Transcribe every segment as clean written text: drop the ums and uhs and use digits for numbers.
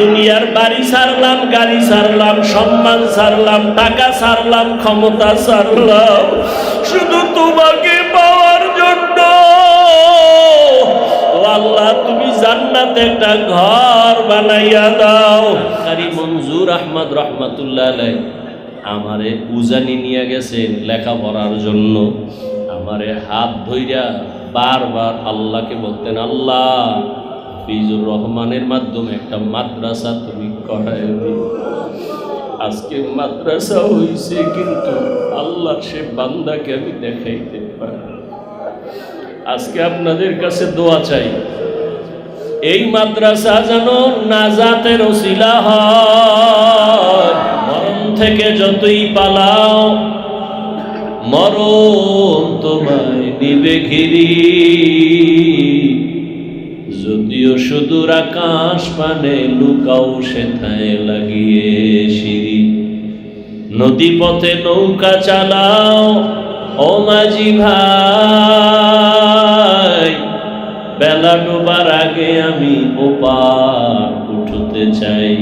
দুনিয়ার বাড়ি ছাড়লাম, গাড়ি ছাড়লাম, সম্মান ছাড়লাম, টাকা ছাড়লাম, ক্ষমতা ছাড়লাম, শুধু তোমাকে পাওয়ার জন্য। ও আল্লাহ, তুমি জান্নাতে একটা ঘর বানাইয়া দাও। কারি মঞ্জুর আহমদ রহমাতুল্লাহ আলাইহি আমারে উজানি নিয়ে গেছেন লেখাপড়ার জন্য। আমারে হাত ধইরা বারবার আল্লাহকে বলতেন, আল্লাহ হাফিজুর রহমানের মাধ্যমে একটা মাদ্রাসা তুমি করায় দিও। আজকে মাদ্রাসা হইছে, কিন্তু আল্লাহ সে বান্দাকে আমি দেখাইতে পারি। আজকে আপনাদের কাছে দোয়া চাই, এই মাদ্রাসা যেন নাজাতের ওসিলা হয়। মরণ থেকে যতই পালাও, মরণ তোমায় নিবে ঘিরি। যদিও সুদূর আকাশ পানে, লুকাও সেথায় লাগিয়ে সিঁড়ি। নদী পথে নৌকা চালাও ও মাঝি ভাই, বেলা ডোবার আগে আমি ওপার উঠতে চাই।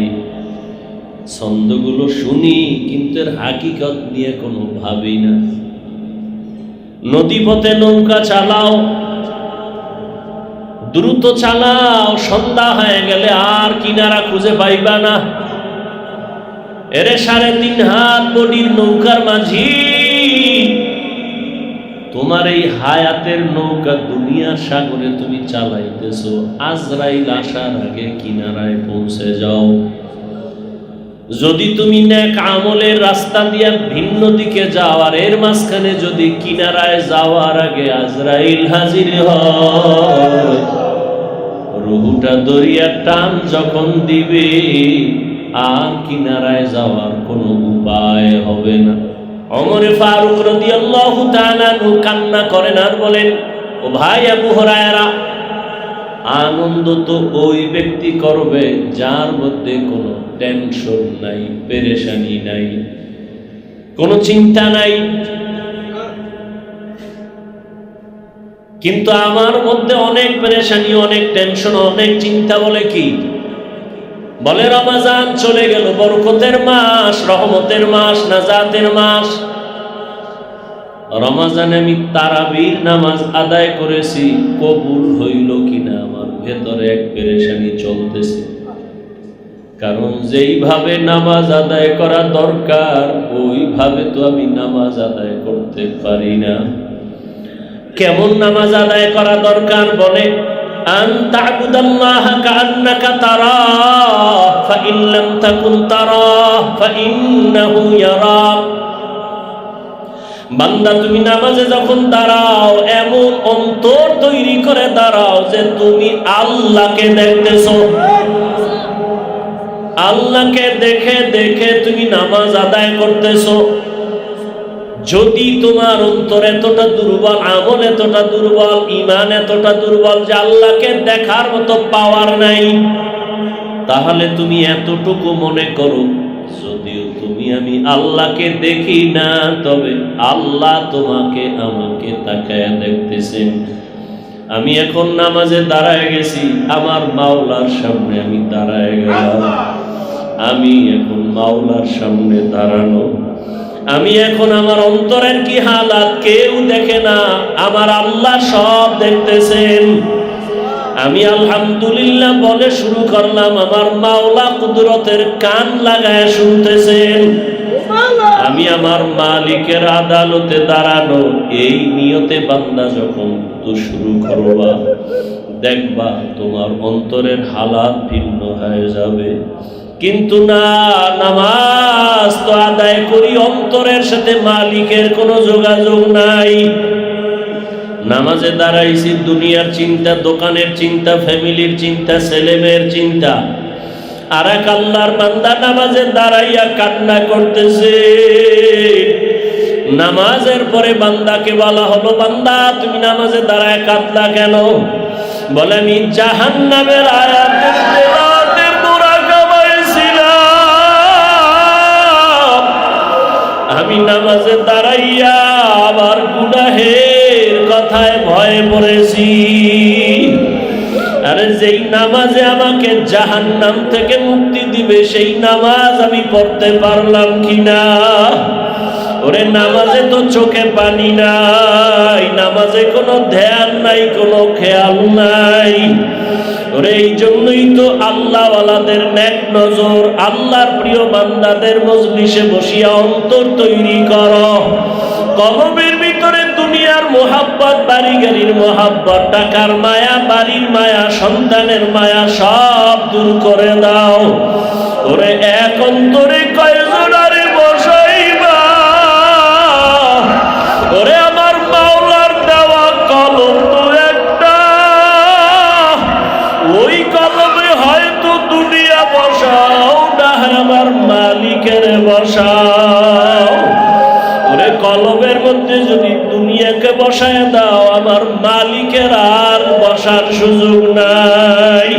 ছন্দগুলো শুনি, কিন্তু এর হাকিকত নিয়ে কোনো ভাবি না। নদী পথে নৌকা চালাও, দ্রুত চালাও, সন্ধ্যা হয়ে গেলে আর কিনারা খুঁজে পাইবা না। এরে 3.5 হাত বডির নৌকার মাঝি, তোমার এই হায়াতের নৌকা দুনিয়ার সাগরে তুমি চালাইতেছো। আজরাইল আসার আগে কিনারায় পৌঁছে যাও। যদি তুমি নেক আমলের রাস্তা দিয়ে ভিন্ন দিকে যাও, আর এর মাঝখানে যদি কিনারায় যাওয়ার আগে আজরাইল হাজির হয়, রুহুটা দরিয়ার টান যখন দিবে, আর কিনারায় যাওয়ার কোনো উপায় হবে না। ওমর ফারুক রাদিয়াল্লাহু তাআলা কান্না করেন আর বলেন, ও ভাই আবু হুরায়রা, আনন্দ তো ওই ব্যক্তি করবে যার মধ্যে কোনো টেনশন নাই, পেরেশানি নাই, কোনো চিন্তা নাই। কিন্তু আমার মধ্যে অনেক পেরেশানি, অনেক টেনশন, অনেক চিন্তা। বলে কি? বলে রমজান চলে গেল, বরকতের মাস, রহমতের মাস, নাজাতের মাস। রমজানে আমি তারাবির নামাজ আদায় করেছি, কবুল হইল কিনা আমার ভেতরে এক পেরেশানি চলতেছে। কারণ যেইভাবে নামাজ আদায় করা দরকার, ওইভাবে তো আমি নামাজ আদায় করতে পারি না। কেমন নামাজ আদায় করা দরকার? বলে, আন তা'বুদাল্লাহা কাআন্নাকা তারাহ ফাইন লাম তাকুন তারাহ ফাইন্নাহু ইয়ারাক। বান্দা, তুমি নামাজে যখন দাঁড়াও, এমন অন্তর তৈরি করে দাঁড়াও যে তুমি আল্লাহকে দেখতেছো। আল্লাহকে দেখে দেখে তুমি নামাজ আদায় করতেছো। যদি তোমার অন্তর এতটা দুর্বল, আমল এতটা দুর্বল, ঈমান এতটা দুর্বল যে আল্লাহকে দেখার মতো পাওয়ার নাই, তাহলে তুমি এতটুকু মনে করো, যদিও তুমি আমি আল্লাহকে দেখি না, তবে আল্লাহ তোমাকে আমাকে তাকায়া দেখতেছেন। আমি এখন নামাজে দাঁড়ায় গেছি, আমার মাওলার সামনে আমি দাঁড়ায় গেলাম। আমি এখন মাওলার সামনে দাঁড়ানো। আমি এখন আমার অন্তরের কি হালাত কেউ দেখে না, আমার আল্লাহ সব দেখতেছেন। আমি আলহামদুলিল্লাহ বলে শুরু করলাম, আমার মাওলা কুদরতের কান লাগায় শুনতেছেন। আমি আমার মালিকের আদালতে দাঁড়ানো, এই নিয়তে বান্দা যখন তো শুরু করবা, দেখবা তোমার অন্তরের হালাত ভিন্ন হয়ে যাবে। কিন্তু না, নামাজ তো আদায় করি, অন্তরের সাথে মালিকের কোনো যোগাযোগ নাই। নামাজে দাঁড়াইছি, দুনিয়ার চিন্তা, দোকানের চিন্তা, ফ্যামিলির চিন্তা, ছেলে মেয়ের চিন্তা। আর এক আল্লাহর বান্দা নামাজে দাঁড়াইয়া কান্না করতেছে। নামাজের পরে বান্দাকে বলা হলো, বান্দা তুমি নামাজে দাঁড়ায় কাঁদলা কেন? বলে, আমি জাহান্নামের আয়াতের তেলাওয়াতের মুরাকাবায় ছিলাম। আমি নামাজে দাঁড়াইয়া আবার গুনাহের কথায় ভয়ে পড়েছি। আরে যেই নামাজে আমাকে জাহান্নাম থেকে মুক্তি দিবে সেই নামাজ আমি পড়তে পারলাম কিনা? ওরে নামাজে তো চোখে পানি নাই, নামাজে কোনো ধ্যান নাই, কোনো খেয়াল নাই। ওরে এই জন্যই তো আল্লাহওয়ালাদের নেক নজর, আল্লাহর প্রিয় বান্দাদের মজলিসে বসিয়া অন্তর তৈরি করো। কলবের ভিতরে দুনিয়ার মোহাব্বত, বাড়ি গাড়ির মোহাব্বত, টাকার মায়া, বাড়ির মায়া, সন্তানের মায়া সব দূর করে দাও। ওরে এক অন্তরে কয়জন আরে বসাইবা? ওরে আমার মাওলার দেওয়া কলম তো একটা, ওই কলমে হয়তো দুনিয়া বসাও না, আমার মালিকের বসাও। ওরে কলমের মধ্যে যদি দুনিয়াকে বসায় দাও, আমার মালিকের আর বসার সুযোগ নাই।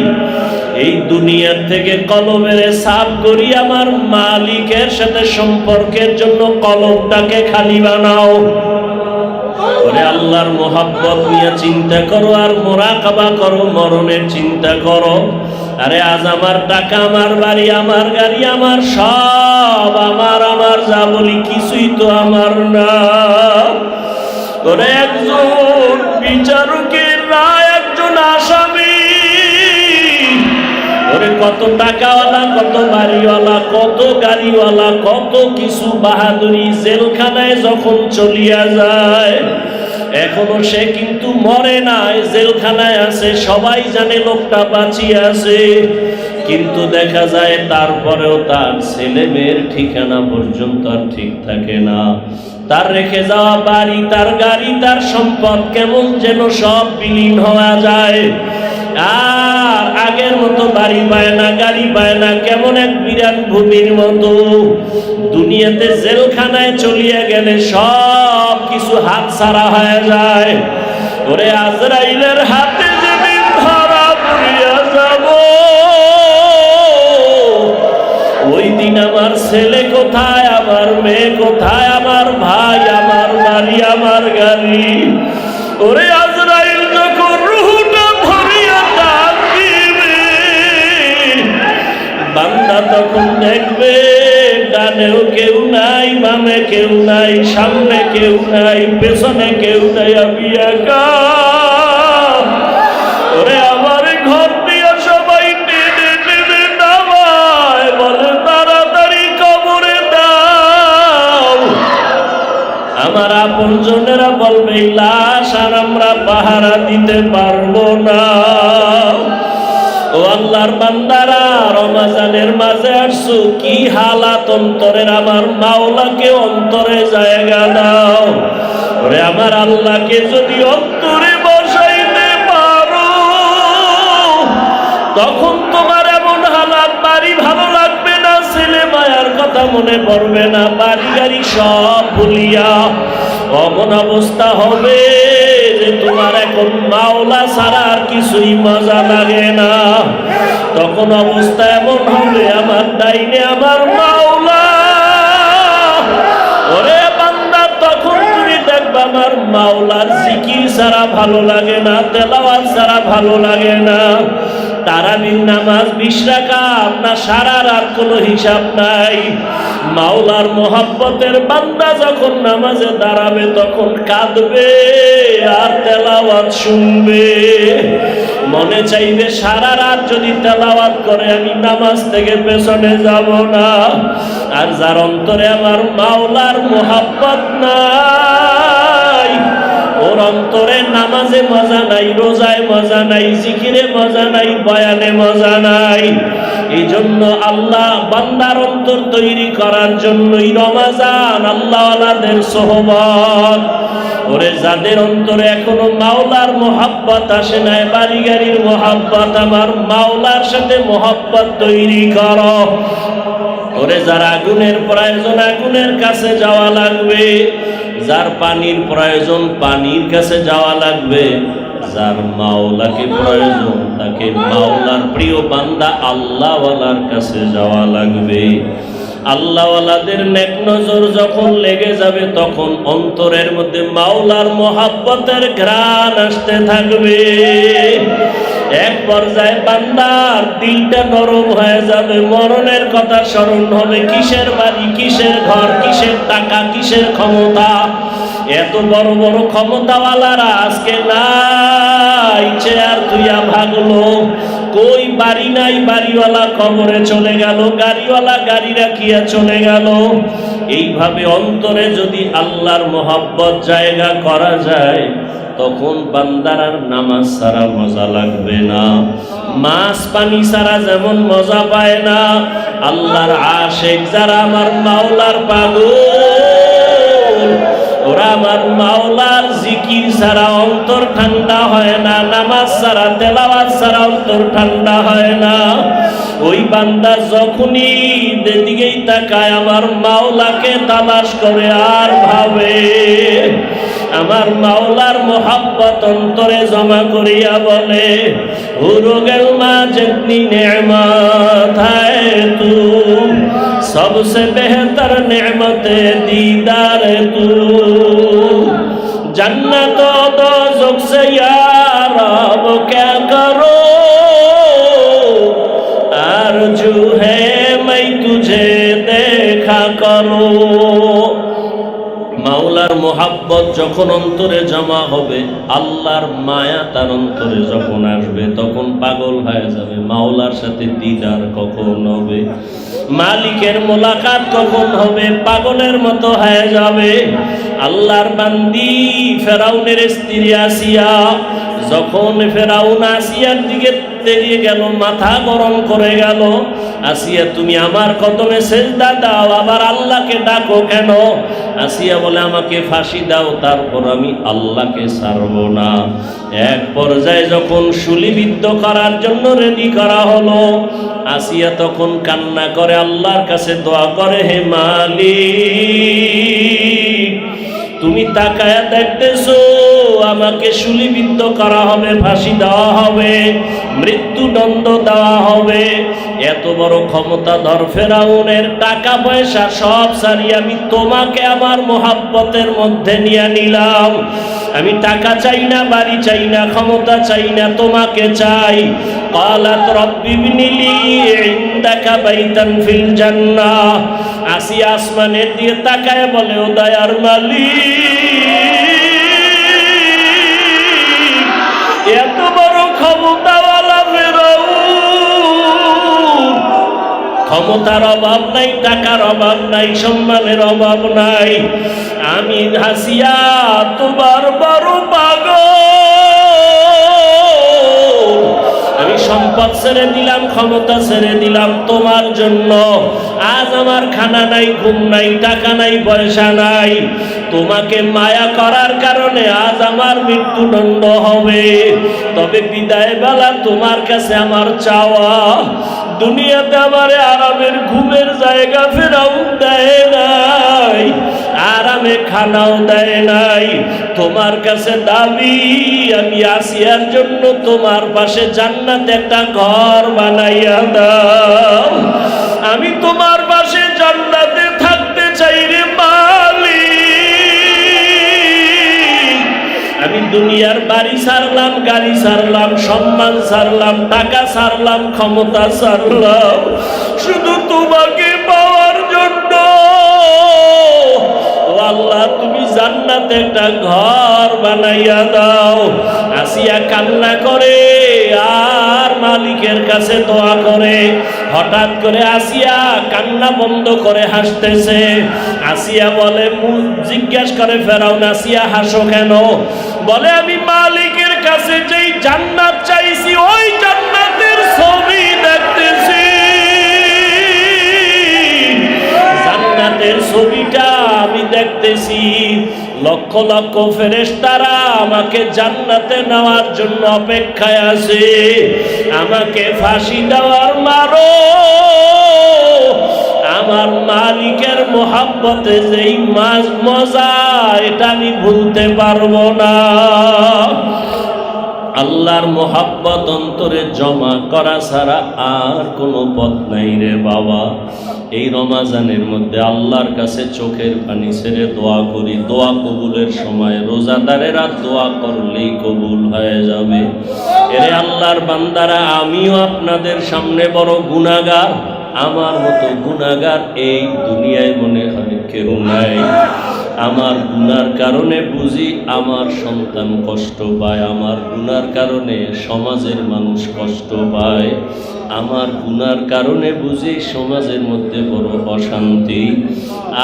এই দুনিয়ার থেকে কলমের সাফ করি, আমার মালিকের সাথে সম্পর্কের জন্য কলমটাকে খালি বানাও। ওরে আল্লাহর মোহাব্বত নিয়ে চিন্তা করো, আর মুরাকাবা করো, মরণের চিন্তা করো। আরে আজ আমার টাকা, আমার বাড়ি, আমার গাড়ি, আমার সব আমার যা বলি কিছুই তো আমার না। ওরে একজন বিচারকের রায়, একজন আসামি, ওরে কত টাকাওয়ালা, কত বাড়িওয়ালা, কত গাড়িওয়ালা, কত কিছু বাহাদুরি, জেলখানায় যখন চলিয়া যায় এখনো সে কিন্তু মরে নাই, জেলখানায় আছে, সবাই জানে লোকটা বাঁচিয়ে আছে। কিন্তু দেখা যায় তারপরেও তার ছেলে মেয়ের ঠিকানা পর্যন্ত আর ঠিক থাকে না। তার রেখে যাওয়া বাড়ি, তার গাড়ি, তার সম্পদ কেমন যেন সব বিলীন হওয়া যায়। আর আগের মতো বাড়ি পায় না, গাড়ি পায় না, কেমন এক বিরাট ভূমির মতো। দুনিয়াতে জেলখানায় চলিয়া গেলে সব কিছু হাত ছাড়া হয়ে যায়। ওরে আজরাইলের হাতে যেদিন ধরা পড়িয়া যাব, ওই দিন আমার ছেলে কোথায়, আমার মেয়ে কোথায়, আমার ভাই, আমার বাড়ি, আমার গাড়ি। ওরে আজরাইল যখন রুহটা ধরিয়া ডাক দিবে, বান্দা তখন দেখবে ডানেও কেউ নাই, বামে কেউ নাই, সামনে কেউ নাই, পেছনে কেউ নাই, আমি একা। ওরে আমার ঘর দিয়া সবাই টেনে টেনে নামায়, বলে তাড়াতাড়ি কবরে দাও। আমার আপনজনেরা বলবে লাশ আর আমরা পাহারা দিতে পারবো না। ও আল্লাহর বান্দারা, রমজানের মাঝে আসছো, কি হালাত অন্তরের, আমার মাওলাকে অন্তরে জায়গা দাও। ওরে আমার আল্লাহকে যদি অন্তরে বসাইতে পারো, তখন তোমার এমন হালাত, বাড়ি ভালো লাগবে না, ছেলে মায়ার কথা মনে পড়বে না, বাড়ি গাড়ি সব ভুলিয়া অমন অবস্থা হবে যে তোমার এখন মাওলা ছাড়া আর কিছুই মজা লাগে না। তখন অবস্থা এমন হবে, আমার ডাইনে আমার মাওলা। ওরে বান্দা, তখন তুমি দেখবে আমার মাওলার জিকির ছাড়া ভালো লাগে না, তেলাওয়াত ছাড়া ভালো লাগে না। তারাবির নামাজ 20 রাকাত না, সারা রাত কোনো হিসাব নাই। মাওলার মোহাব্বতের বান্দা যখন নামাজে দাঁড়াবে তখন কাঁদবে আর তেলাওয়াত শুনবে। মনে চাইবে সারা রাত যদি তেলাওয়াত করে আমি নামাজ থেকে পেছনে যাব না। আর যার অন্তরে আমার মাওলার মোহাব্বত নাই, ওর অন্তরে নামাজে মজা নাই, রোজায় মজা নাই, জিকিরে মজা নাই, বয়ানে মজা নাই। এই জন্য আল্লাহ বান্দার অন্তর তৈরি করার জন্যই রমজান, আল্লাহওয়ালাদের সোহবত। ওরে যাদের অন্তরে এখনো মাওলার মোহাব্বত আসে নাই, বাড়ি গাড়ির মোহাব্বত, আমার মাওলার সাথে মোহাব্বত তৈরি করো। ওরে যার আগুনের প্রয়োজন, আগুনের কাছে যাওয়া লাগবে। যার পানির প্রয়োজন, পানির কাছে যাওয়া লাগবে। যার মাওলাকে প্রয়োজন, তাকে মাওলার প্রিয় বান্দা আল্লাহওয়ালার কাছে যাওয়া লাগবে। আল্লাহওয়ালাদের নেক নজর যখন লেগে যাবে, তখন অন্তরের মধ্যে মাওলার মোহাব্বতের ঘ্রাণ আসতে থাকবে। এক পর্যায়ে বান্দার দিলটা নরম হয়ে যাবে, মরণের কথা স্মরণ হবে। কিসের বাড়ি, কিসের ঘর, কিসের টাকা, কিসের ক্ষমতা। এত বড় বড় ক্ষমতাওয়ালারা আজকে নাই, চেয়ার তুইয়া ভাগলো। কই বাড়ি নাই, বাড়িওয়ালা কবরে চলে গেল, গাড়িওয়ালা গাড়ি রাখিয়া চলে গেল। এইভাবে অন্তরে যদি আল্লাহর মোহাব্বত জায়গা করা যায়, তখন বান্দার আর নামাজ ছাড়া মজা লাগবে না, মাছ পানি ছাড়া যেমন মজা পায় না। আল্লাহর আশিক যারা, আমার মাওলার পাগল, ওরা আমার মাওলার জিকির ছাড়া অন্তর ঠান্ডা হয় না, নামাজ ছাড়া, তেলাওয়াত ছাড়া অন্তর ঠান্ডা হয় না। ওই বান্দা যখনই যেদিকেই তাকায় আমার মাওলাকে তালাশ করে আর ভাবে, আমার মাওলার মোহাব্বত অন্তরে জমা করিয়া বলে, হুরুগেল মা জিতনি নেমত হ্যায় তু, सबसे बेहतर नेमत दीदार तू, जन्नत दोज़ख से या रब क्या करो, आरज़ू है मैं तुझे देखा करो। মাওলার মোহাব্বত যখন অন্তরে জমা হবে, আল্লাহর মায়া তার অন্তরে যখন আসবে, তখন পাগল হয়ে যাবে। মাওলার সাথে দিদার কখন হবে, মালিকের মোলাকাত কখন হবে, পাগলের মতো হয়ে যাবে। আল্লাহর বান্দি ফেরাউনের স্ত্রী আসিয়া, যখন ফেরাউন আসিয়ার দিকে তেড়িয়ে গেল, মাথা গরম করে গেল, আসিয়া তুমি আমার কদমে সেজদা দাও, আবার আল্লাহকে ডাকো কেন? আসিয়া বলে আমাকে ফাঁসি দাও, তারপর আমি আল্লাহকে ছাড়ব না। এক পর্যায়ে যখন শুলিবিদ্ধ করার জন্য রেডি করা হলো, আসিয়া তখন কান্না করে আল্লাহর কাছে দোয়া করে, হে মালিক, তুমি তাকায়া দেখতেছো আমাকে শুলিবিদ্ধ করা হবে, ফাঁসি দেওয়া হবে, মৃত্যুদণ্ড দেওয়া হবে। এত বড় ক্ষমতাধর ফেরাউনের টাকা পয়সা সব ছাড়িয়ে আমি তোমাকে আমার মোহাব্বতের মধ্যে নিয়ে নিলাম। আমি টাকা চাই না, বাড়ি চাই না, ক্ষমতা চাই না, তোমাকে চাই। قالت رب ابن لي عندك بيتا في الجنة। আসিয়া আসমানের দিকে তাকায় বলে, ও দয়ার মালিক, এত বড় ক্ষমতাওয়ালা ফেরাউন, ক্ষমতার অভাব নাই, টাকার অভাব নাই, সম্মানের অভাব নাই। আমি হাসিয়া তোমার বড় পাগল, আমি সম্পদ ছেড়ে দিলাম, ক্ষমতা ছেড়ে দিলাম তোমার জন্য। আজ আমার খানা নাই, ঘুম নাই, টাকা নাই, পয়সা নাই। তোমাকে মায়া করার কারণে আজ আমার মৃত্যুদণ্ড হবে। তবে বিদায় বেলা তোমার কাছে আমার চাওয়া, দুনিয়াতে আমারে আরামের ঘুমের জায়গা ফেরাউন দেয় নাই, আরামে খানাও দেয় নাই। তোমার কাছে দাবি, আমি আসিয়ার জন্য তোমার পাশে জান্নাতে একটা ঘর বানাইয়া দাও। আমি তোমার পাশে জান্নাতে থাকতে চাই রে মালিক। আমি দুনিয়ার বাড়ি ছাড়লাম, গাড়ি ছাড়লাম, সম্মান ছাড়লাম, টাকা ছাড়লাম, ক্ষমতা ছাড়লাম, শুধু তোমাকে পাওয়ার জন্য। আল্লাহ, তুমি জান্নাতে একটা ঘর বানাইয়া দাও। আসিয়া কান্না করে আর মালিকের কাছে দোয়া করে। হঠাৎ করে আসিয়া কান্না বন্ধ করে হাসতেছে। আসিয়া বলে, জিজ্ঞেস করে ফেরাউন, আসিয়া হাসো কেন? বলে, আমি মালিকের কাছে যেই জান্নাত চাইছি, ওই জান্নাতের ছবি দেখতেছি। জান্নাতের ছবিটা আমি দেখতেছি। লক্ষ লক্ষ ফেরেশতারা আমাকে জান্নাতে নেওয়ার জন্য অপেক্ষায় আছে। আমাকে ফাঁসি দেওয়ার মারো। আমার মালিকের মোহাব্বতে যেই মজা, এটা আমি ভুলতে পারবো না। আল্লাহর মোহাব্বত অন্তরে জমা করা ছাড়া আর কোনো পথ নাই রে বাবা। এই রমাজানের মধ্যে আল্লাহর কাছে চোখের পানি ছেড়ে দোয়া করি। দোয়া কবুলের সময় রোজাদারেরা দোয়া করলেই কবুল হয়ে যাবে। এরে আল্লাহর বান্দারা, আমিও আপনাদের সামনে বড় গুনাহগার। আমার মতো গুনাহগার এই দুনিয়ায় মনে হয় কেউ নাই। আমার গুনার কারণে বুঝি আমার সন্তান কষ্ট পায়, আমার গুনার কারণে সমাজের মানুষ কষ্ট পায়, আমার গুনার কারণে বুঝি সমাজের মধ্যে বড় অশান্তি।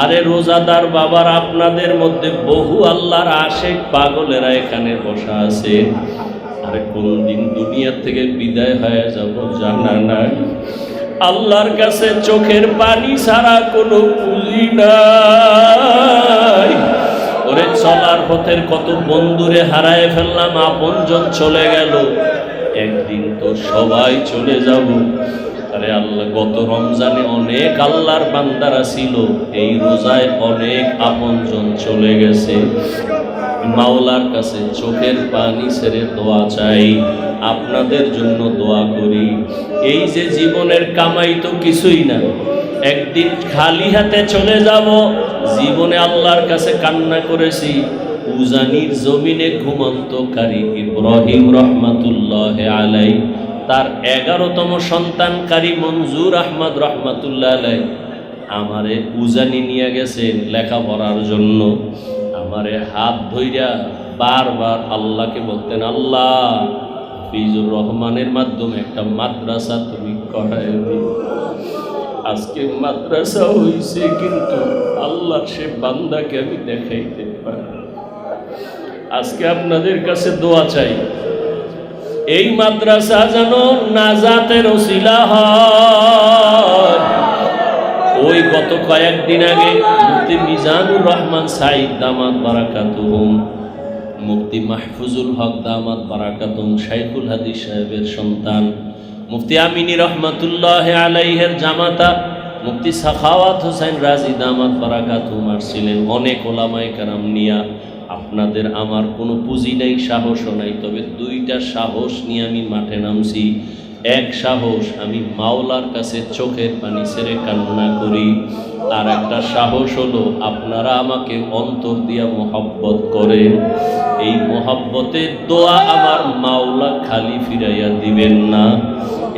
আরে রোজাদার বাবার, আপনাদের মধ্যে বহু আল্লাহর আশেক পাগলেরা এখানে বসা আছে। আরে কোন দিন দুনিয়া থেকে বিদায় হয়ে যাব জানা নাই। আল্লাহর কাছে চোখের পানি ছাড়া কোনো পুঁজি নাই। ওরে চলার পথের কত বন্ধুরে হারায় ফেললাম, আপনজন চলে গেল, একদিন তো সবাই চলে যাব। আরে আল্লাহ, গত রমজানে অনেক আল্লাহর বান্দারা ছিল, এই রোজায় অনেক আপনজন চলে গেছে। মাওলার কাছে চোখের পানি ছেড়ে দোয়া চাই, আপনাদের জন্য দোয়া করি। এই যে জীবনের কামাই তো কিছুই না, একদিন খালি হাতে চলে যাব। জীবনে আল্লাহর কাছে কান্না করেছি, উজানির জমিনে ঘুমন্তকারী ইব্রাহিম রহমাতুল্লাহ আলাই, তার 11তম সন্তানকারী মঞ্জুর আহমদ রহমাতুল্লাহ আলাই আমারে উজানি নিয়ে গেছেন লেখাপড়ার জন্য। আমারে হাত ধইরা বারবার আল্লাহকে বলতেন, আল্লাহ হাফিজুর রহমানের মাধ্যমে একটা মাদ্রাসা তুমি করায় দিও। আজকে মাদ্রাসা হইছে, কিন্তু আল্লাহ সে বান্দাকে আমি দেখাইতে পারি। আজকে আপনাদের কাছে দোয়া চাই, এই মাদ্রাসা যেন নাজাতের ওসিলা হয়। ওই গত কয়েকদিন আগে মুফতি মিজানুর রহমান সাইদ দামাত বারাকাতুহুম, মুফতি মাহফুজুল হক দামাত বারাকাতুহুম শাইখুল হাদিস সাহেবের সন্তান মুফতি আমিনী রহমাতুল্লাহ আলাইহের জামাতা মুফতি সাখাওয়াত হোসেন রাজি দামাত বারাকাতুহুম আসছিলেন। অনেক ওলামায়ে কেরাম নিয়া। আপনাদের আমার কোনো পুঁজি নেই, সাহসও নাই, তবে দুইটা সাহস নিয়ে আমি মাঠে নামছি। এক সাহস, আমি মাওলার কাছে চোখের পানি ছেড়ে কান্না করি। আর একটা সাহস হলো, আপনারা আমাকে অন্তর দিয়া মোহাব্বত করেন। এই মোহাব্বতের দোয়া আমার মাওলা খালি ফিরাইয়া দিবেন না।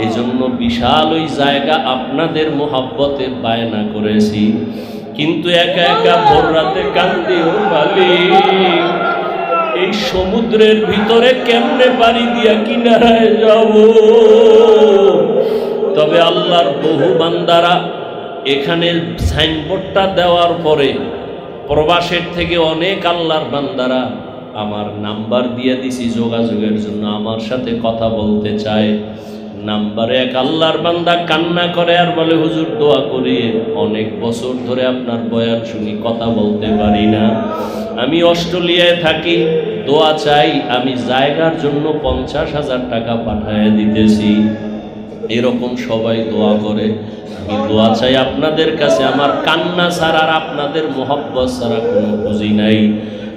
এজন্য বিশাল ওই জায়গা আপনাদের মোহাব্বতে বায়না করেছি, কিন্তু একা একা ভোর রাতে কান্দিও পালি। এই সমুদ্রের ভিতরে কেমনে পানি দিয়া কিনারায় যাব? তবে আল্লাহর বহু বান্দারা এখানে সাইনবোর্ডটা দেওয়ার পরে প্রবাসের থেকে অনেক আল্লাহর বান্দারা আমার নাম্বার দিয়ে দিছি যোগাযোগের জন্য, আমার সাথে কথা বলতে চায়। নাম্বারে এক আল্লাহর বান্দা কান্না করে আর বলে, হুজুর দোয়া করি, অনেক বছর ধরে আপনার বয়ান শুনি, কথা বলতে পারি না। আমি অস্ট্রেলিয়ায় থাকি, দোয়া চাই। আমি জায়গার জন্য 50,000 টাকা পাঠায় দিতেছি। এরকম সবাই দোয়া করে। আমি দোয়া চাই আপনাদের কাছে, আমার কান্না ছাড়া আর আপনাদের মোহাব্বত ছাড়া কোনো পুঁজি নাই।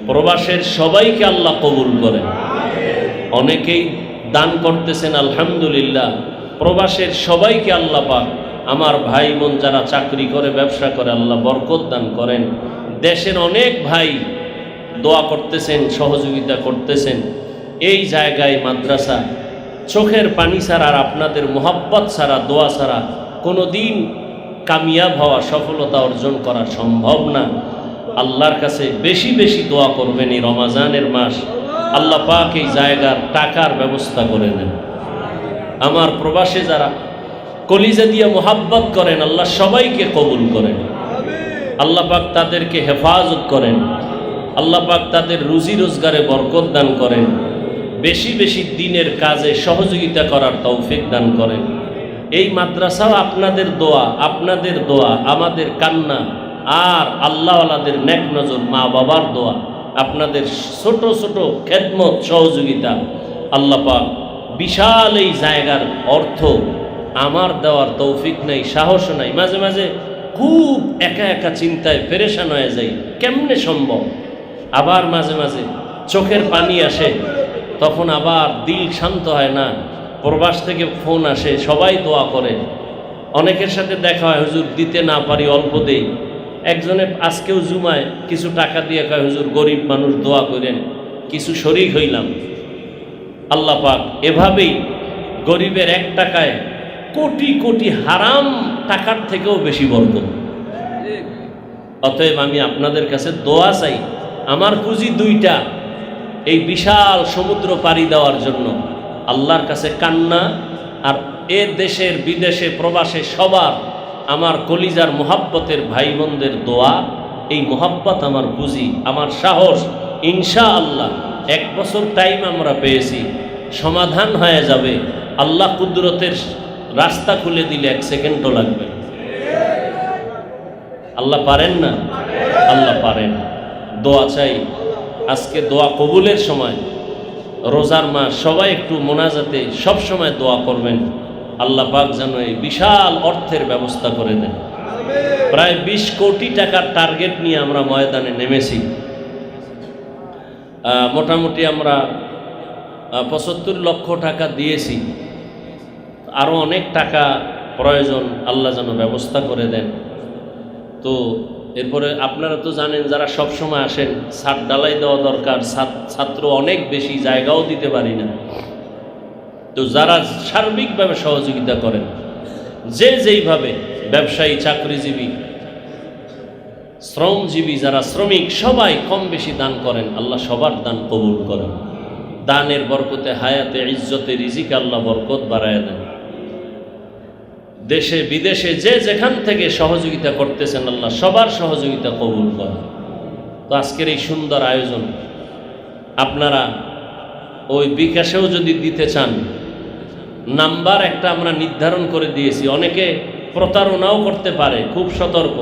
প্রবাসের সবাইকে আল্লাহ কবুল করেন। অনেকেই দান করতেছেন, আলহামদুলিল্লাহ। প্রবাসের সবাইকে আল্লাহ পাক, আমার ভাই বোন যারা চাকরি করে, ব্যবসা করে, আল্লাহ বরকত দান করেন। দেশের অনেক ভাই দোয়া করতেছেন, সহযোগিতা করতেছেন। এই জায়গায় মাদ্রাসা চোখের পানি ছাড়া আর আপনাদের মোহাব্বত ছাড়া, দোয়া ছাড়া কোনো দিন কামিয়াব হওয়া, সফলতা অর্জন করা সম্ভব না। আল্লাহর কাছে বেশি বেশি দোয়া করবেন। এই রমাজানের মাস আল্লাহ পাক এই জায়গার টাকার ব্যবস্থা করে দেন। আমার প্রবাসে যারা কলিজা দিয়ে মোহাব্বত করেন, আল্লাহ সবাইকে কবুল করেন। আল্লাহ পাক তাদেরকে হেফাজত করেন। আল্লাহ পাক তাদের রুজি রোজগারে বরকত দান করেন। বেশি বেশি দিনের কাজে সহযোগিতা করার তৌফিক দান করেন। এই মাদ্রাসাও আপনাদের দোয়া, আমাদের কান্না, আর আল্লাহওয়ালাদের নেক নজর, মা বাবার দোয়া, আপনাদের ছোট ছোট খেদমত, সহযোগিতা, আল্লাহ পাক বিশাল এই জায়গার অর্থ আমার দেওয়ার তৌফিক নাই, সাহস নাই। মাঝে মাঝে খুব একা একা চিন্তায় পেরেশান হয়ে যাই, কেমনে সম্ভব। আবার মাঝে মাঝে চোখের পানি আসে, তখন আবার দিল শান্ত হয় না। প্রবাস থেকে ফোন আসে, সবাই দোয়া করে, অনেকের সাথে দেখা হয়, হুজুর দিতে না পারি অল্প দেই। একজনে আজকেও জুমায় কিছু টাকা দিয়ে কয়, হুজুর গরিব মানুষ দোয়া করেন, কিছু শরীক হইলাম। আল্লাহ পাক এভাবেই গরিবের এক টাকায় কোটি কোটি হারাম টাকার থেকেও বেশি বরকত। অতএব আমি আপনাদের কাছে দোয়া চাই, আমার পুঁজি দুইটা, এই বিশাল সমুদ্র পাড়ি দেওয়ার জন্য। আল্লাহর কাছে কান্না, আর এ দেশের বিদেশে প্রবাসে সবার আমার কলিজার মোহাব্বতের ভাই বোনদের দোয়া। এই মোহাব্বত আমার পুঁজি, আমার সাহস। ইনশাআল্লাহ 1 বছর টাইম আমরা পেয়েছি, সমাধান হয়ে যাবে। আল্লাহ কুদরতের রাস্তা খুলে দিলে 1 সেকেন্ডও লাগবে। আল্লাহ পারেন না? আল্লাহ পারেন। দোয়া চাই। আজকে দোয়া কবুলের সময়, রোজার মাস, সবাই একটু মোনাজাতে সব সময় দোয়া করবেন। আল্লাহ পাক যেন এই বিশাল অর্থের ব্যবস্থা করে দেন। প্রায় 20 কোটি টাকার টার্গেট নিয়ে আমরা ময়দানে নেমেছি। মোটামুটি আমরা 75 লক্ষ টাকা দিয়েছি, আরও অনেক টাকা প্রয়োজন, আল্লাহ যেন ব্যবস্থা করে দেন। তো এরপরে আপনারা তো জানেন, যারা সব সময় আসেন, ছাদ ডালাই দেওয়া দরকার, ছাত্র অনেক বেশি, জায়গাও দিতে পারি না। তো যারা সার্বিকভাবে সহযোগিতা করেন, যে যেইভাবে, ব্যবসায়ী, চাকরিজীবী, শ্রমজীবী, যারা শ্রমিক, সবাই কম বেশি দান করেন। আল্লাহ সবার দান কবুল করেন। দানের বরকতে হায়াতে, ইজ্জতে, রিজিকে আল্লাহ বরকত বাড়ায় দেন। দেশে বিদেশে যে যেখান থেকে সহযোগিতা করতেছেন, আল্লাহ সবার সহযোগিতা কবুল করেন। তো আজকের এই সুন্দর আয়োজন আপনারা ওই বিকাশেও যদি দিতে চান, নাম্বার একটা আমরা নির্ধারণ করে দিয়েছি। অনেকে প্রতারণাও করতে পারে, খুব সতর্ক।